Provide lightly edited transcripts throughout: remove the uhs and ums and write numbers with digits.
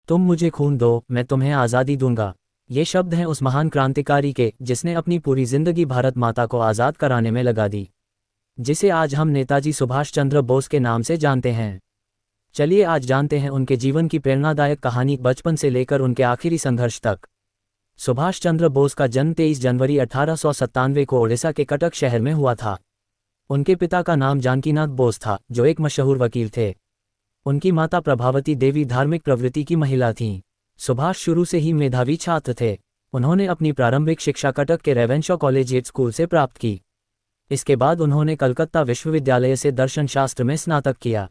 तुम मुझे खून दो, मैं तुम्हें आज़ादी दूंगा। ये शब्द हैं उस महान क्रांतिकारी के जिसने अपनी पूरी जिंदगी भारत माता को आज़ाद कराने में लगा दी, जिसे आज हम नेताजी सुभाष चंद्र बोस के नाम से जानते हैं। चलिए आज जानते हैं उनके जीवन की प्रेरणादायक कहानी, बचपन से लेकर उनके आखिरी संघर्ष तक। सुभाष चंद्र बोस का जन्म 23 जनवरी 1897 को ओडिशा के कटक शहर में हुआ था। उनके पिता का नाम जानकीनाथ बोस था, जो एक मशहूर वकील थे। उनकी माता प्रभावती देवी धार्मिक प्रवृत्ति की महिला थीं। सुभाष शुरू से ही मेधावी छात्र थे। उन्होंने अपनी प्रारंभिक शिक्षा कटक के रेवेंशा कॉलेजिएट स्कूल से प्राप्त की। इसके बाद उन्होंने कलकत्ता विश्वविद्यालय से दर्शन शास्त्र में स्नातक किया।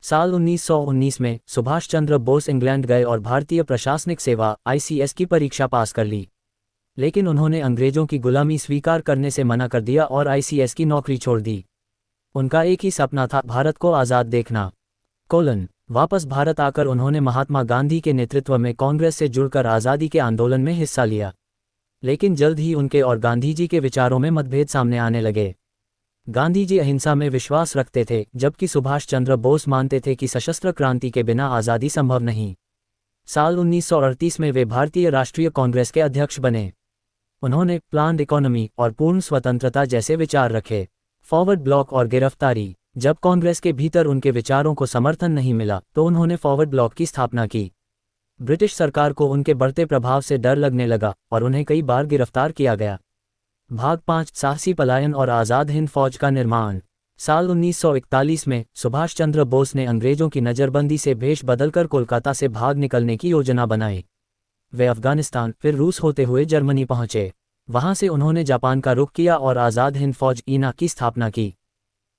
साल 1919 में सुभाष चंद्र बोस इंग्लैंड गए और भारतीय प्रशासनिक सेवा ICS की परीक्षा पास कर ली, लेकिन उन्होंने अंग्रेजों की गुलामी स्वीकार करने से मना कर दिया और ICS की नौकरी छोड़ दी। उनका एक ही सपना था, भारत को आज़ाद देखना। वापस भारत आकर उन्होंने महात्मा गांधी के नेतृत्व में कांग्रेस से जुड़कर आज़ादी के आंदोलन में हिस्सा लिया, लेकिन जल्द ही उनके और गांधी जी के विचारों में मतभेद सामने आने लगे। गांधी जी अहिंसा में विश्वास रखते थे, जबकि सुभाष चंद्र बोस मानते थे कि सशस्त्र क्रांति के बिना आज़ादी संभव नहीं। साल 1938 में वे भारतीय राष्ट्रीय कांग्रेस के अध्यक्ष बने। उन्होंने प्लान्ड इकोनॉमी और पूर्ण स्वतंत्रता जैसे विचार रखे। फॉरवर्ड ब्लॉक और गिरफ्तारी। जब कांग्रेस के भीतर उनके विचारों को समर्थन नहीं मिला तो उन्होंने फॉरवर्ड ब्लॉक की स्थापना की। ब्रिटिश सरकार को उनके बढ़ते प्रभाव से डर लगने लगा और उन्हें कई बार गिरफ्तार किया गया। भाग 5 साहसी पलायन और आज़ाद हिंद फौज का निर्माण। साल 1941 में सुभाष चंद्र बोस ने अंग्रेजों की नज़रबंदी से भेष बदलकर कोलकाता से भाग निकलने की योजना बनाई। वे अफगानिस्तान फिर रूस होते हुए जर्मनी पहुंचे। वहां से उन्होंने जापान का रुख किया और आज़ाद हिंद फौज INA की स्थापना की।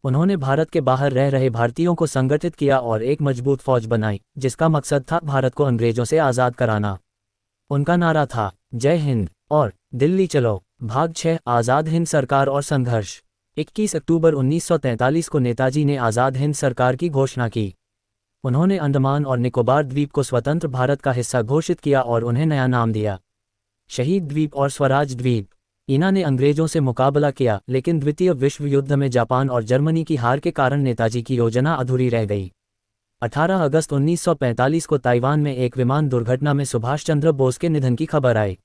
उन्होंने भारत के बाहर रह रहे भारतीयों को संगठित किया और एक मजबूत फौज बनाई, जिसका मकसद था भारत को अंग्रेजों से आज़ाद कराना। उनका नारा था, जय हिंद और दिल्ली चलो। भाग 6 आज़ाद हिंद सरकार और संघर्ष। 21 अक्टूबर 1943 को नेताजी ने आज़ाद हिंद सरकार की घोषणा की। उन्होंने अंडमान और निकोबार द्वीप को स्वतंत्र भारत का हिस्सा घोषित किया और उन्हें नया नाम दिया, शहीद द्वीप और स्वराज द्वीप। INA ने अंग्रेजों से मुकाबला किया, लेकिन द्वितीय विश्व युद्ध में जापान और जर्मनी की हार के कारण नेताजी की योजना अधूरी रह गई। 18 अगस्त 1945 को ताइवान में एक विमान दुर्घटना में सुभाष चंद्र बोस के निधन की खबर आई,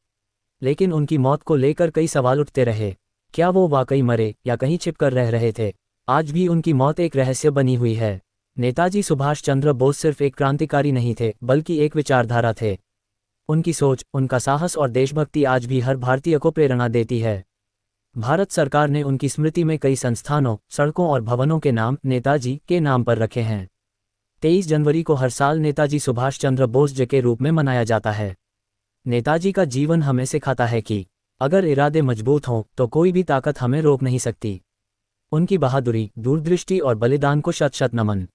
लेकिन उनकी मौत को लेकर कई सवाल उठते रहे। क्या वो वाकई मरे या कहीं छिपकर रह रहे थे? आज भी उनकी मौत एक रहस्य बनी हुई है। नेताजी सुभाष चंद्र बोस सिर्फ एक क्रांतिकारी नहीं थे, बल्कि एक विचारधारा थे। उनकी सोच, उनका साहस और देशभक्ति आज भी हर भारतीय को प्रेरणा देती है। भारत सरकार ने उनकी स्मृति में कई संस्थानों, सड़कों और भवनों के नाम नेताजी के नाम पर रखे हैं। 23 जनवरी को हर साल नेताजी सुभाष चंद्र बोस डे के रूप में मनाया जाता है। नेताजी का जीवन हमें सिखाता है कि अगर इरादे मजबूत हों तो कोई भी ताकत हमें रोक नहीं सकती। उनकी बहादुरी, दूरदृष्टि और बलिदान को शत शत नमन।